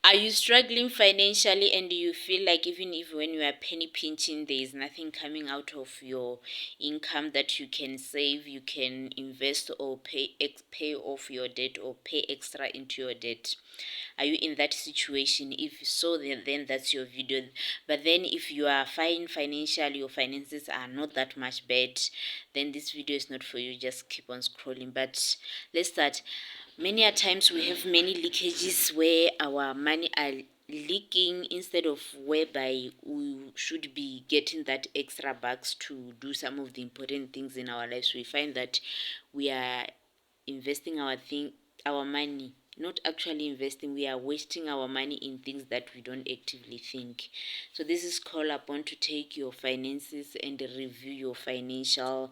Are you struggling financially and you feel like even if when you are penny pinching, there is nothing coming out of your income that you can save, you can invest or pay off your debt or pay extra into your debt? Are you in that situation? If so, then that's your video. But then if you are fine financially, your finances are not that much bad, then this video is not for you. Just keep on scrolling. But let's start. Many a times we have many leakages where our money are leaking instead of whereby we should be getting that extra bucks to do some of the important things in our lives. We find that we are investing our money, not actually investing. We are wasting our money in things that we don't actively think. So this is called upon to take your finances and review your financial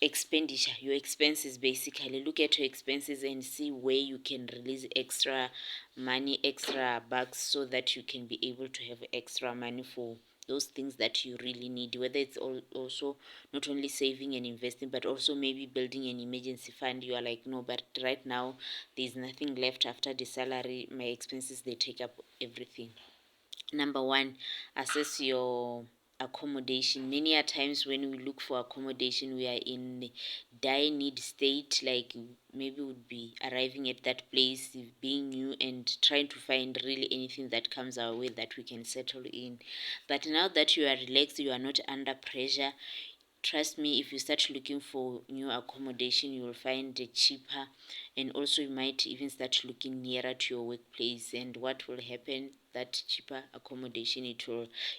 expenditure, your expenses. Basically look at your expenses and see where you can release extra money, extra bucks, so that you can be able to have extra money for those things that you really need, whether it's also not only saving and investing, but also maybe building an emergency fund. You are like, no, but right now there's nothing left after the salary, my expenses, they take up everything. Number one, assess your accommodation. Many a times when we look for accommodation, we are in dire need state, like maybe would be arriving at that place being new and trying to find really anything that comes our way that we can settle in. But now that you are relaxed, you are not under pressure, trust me, if you start looking for new accommodation, you will find it cheaper, and also you might even start looking nearer to your workplace. And what will happen, that cheaper accommodation,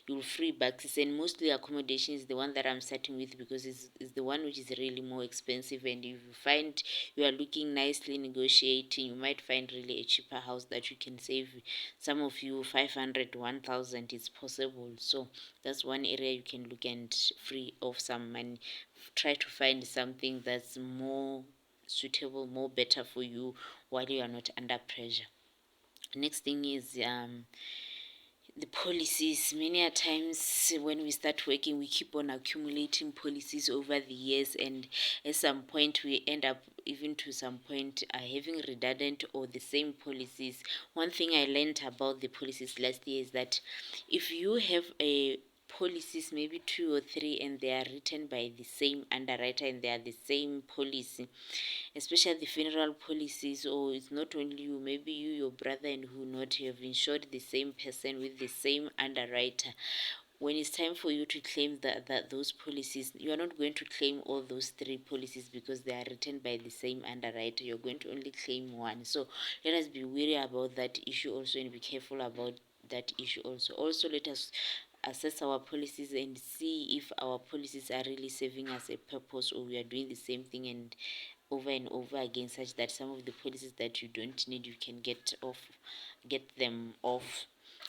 you'll free bucks. And mostly accommodation is the one that I'm starting with, because it's the one which is really more expensive. And if you find you are looking nicely negotiating, you might find really a cheaper house that you can save some of you 500 1,000. It's possible. So that's one area you can look and free off some money. Try to find something that's more suitable, more better for you, while you are not under pressure. Next thing is the policies. Many a times when we start working, we keep on accumulating policies over the years, and at some point we end up, even to some point, having redundant or the same policies. One thing I learned about the policies last year is that if you have a policies, maybe two or three, and they are written by the same underwriter and they are the same policy, especially the funeral policies, or it's not only you, maybe you, your brother, and who not, you have insured the same person with the same underwriter. When it's time for you to claim those policies, you are not going to claim all those three policies because they are written by the same underwriter. You're going to only claim one. So let us be wary about that issue also, and be careful about that issue also. Also, let us assess our policies and see if our policies are really serving us a purpose, or we are doing the same thing and over again, such that some of the policies that you don't need, you can get them off.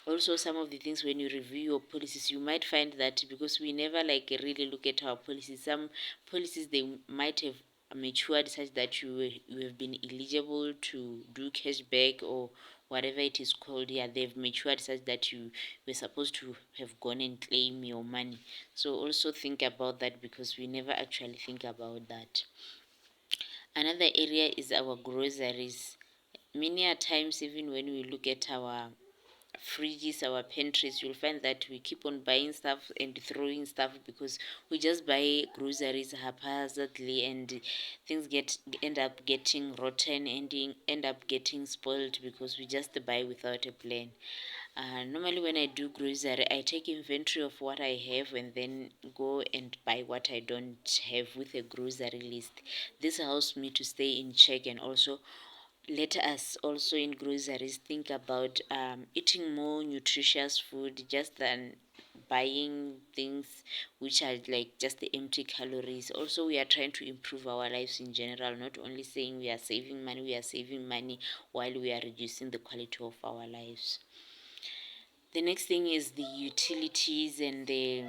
Also, some of the things, when you review your policies, you might find that because we never like really look at our policies, some policies, they might have matured such that you have been eligible to do cashback or whatever it is called. Yeah, they've matured such that you were supposed to have gone and claim your money. So also think about that, because we never actually think about that. Another area is our groceries. Many a times, even when we look at our fridges, our pantries, you'll find that we keep on buying stuff and throwing stuff, because we just buy groceries haphazardly, and things end up getting rotten, end up getting spoiled, because we just buy without a plan. Normally, when I do grocery, I take inventory of what I have and then go and buy what I don't have with a grocery list. This helps me to stay in check, and also let us also in groceries think about eating more nutritious food, just than buying things which are like just the empty calories. Also, we are trying to improve our lives in general, not only saying we are saving money, we are saving money while we are reducing the quality of our lives. The next thing is the utilities and the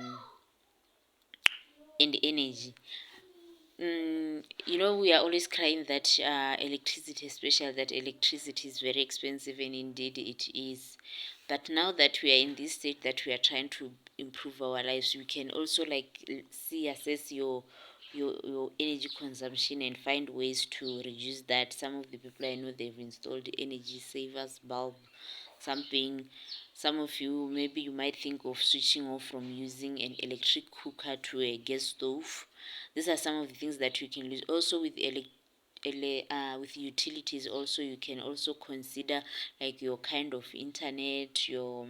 energy. We are always crying that electricity, especially that electricity is very expensive, and indeed it is. But now that we are in this state that we are trying to improve our lives, we can also like see, assess your your energy consumption and find ways to reduce that. Some of the people I know, they've installed energy savers bulb, something. Some of you, maybe you might think of switching off from using an electric cooker to a gas stove. These are some of the things that you can use. Also with with utilities, also you can also consider like your kind of internet, your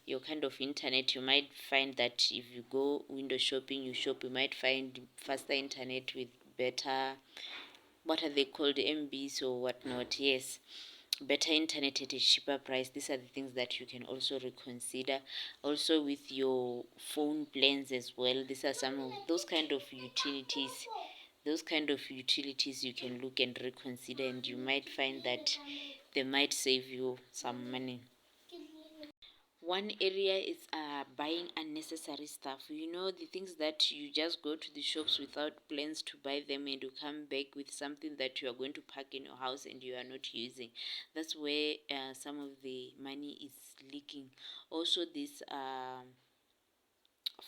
your kind of internet. You might find that if you go window shopping, you shop, you might find faster internet with better, what are they called, mbs or whatnot. Yes, better internet at a cheaper price. These are the things that you can also reconsider. Also with your phone plans as well, these are some of those kind of utilities, you can look and reconsider, and you might find that they might save you some money. One area is buying unnecessary stuff. You know, the things that you just go to the shops without plans to buy them, and you come back with something that you are going to pack in your house and you are not using. That's where some of the money is leaking. Also, this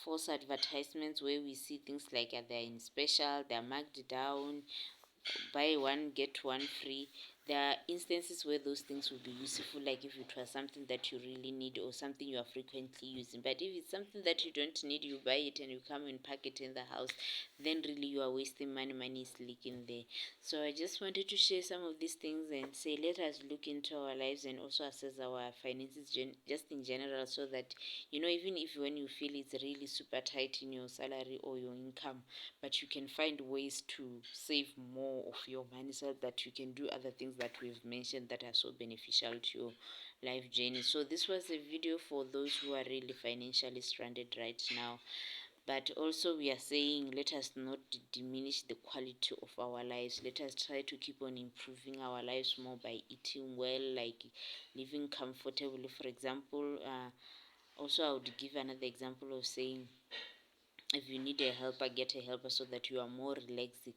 false advertisements where we see things like they're in special, they're marked down, buy one get one free. There are instances where those things will be useful, like if it was something that you really need or something you are frequently using. But if it's something that you don't need, you buy it and you come and pack it in the house, then really you are wasting money. Money is leaking there. So I just wanted to share some of these things and say, let us look into our lives and also assess our finances just in general, so that even if when you feel it's really super tight in your salary or your income, but you can find ways to save more of your money so that you can do other things that we've mentioned that are so beneficial to your life journey. So this was a video for those who are really financially stranded right now. But also we are saying, let us not diminish the quality of our lives. Let us try to keep on improving our lives more by eating well, like living comfortably. For example, also I would give another example of saying, if you need a helper, get a helper so that you are more relaxed.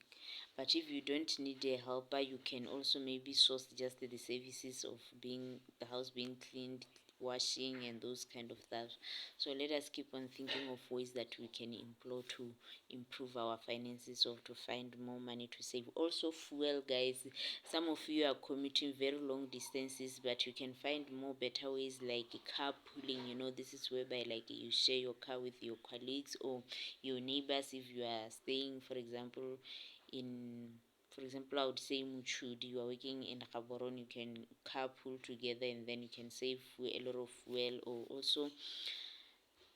But if you don't need a helper, you can also maybe source just the services of being the house being cleaned, washing, and those kind of stuff. So let us keep on thinking of ways that we can employ to improve our finances or to find more money to save. Also fuel, guys. Some of you are commuting very long distances, but you can find more better ways like carpooling. This is whereby like you share your car with your colleagues or your neighbors. If you are staying, in for example, I would say Muchudi, you are working in Gaborone, you can carpool together and then you can save a lot of fuel. Or also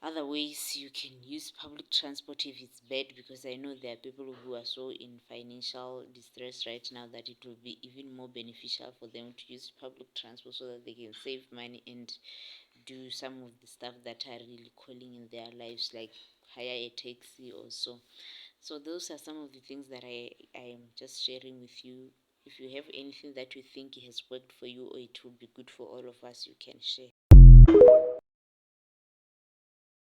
other ways, you can use public transport if it's bad, because I know there are people who are so in financial distress right now that it will be even more beneficial for them to use public transport so that they can save money and do some of the stuff that are really calling in their lives, like hire a taxi also. So those are some of the things that I am just sharing with you. If you have anything that you think has worked for you or it will be good for all of us, you can share.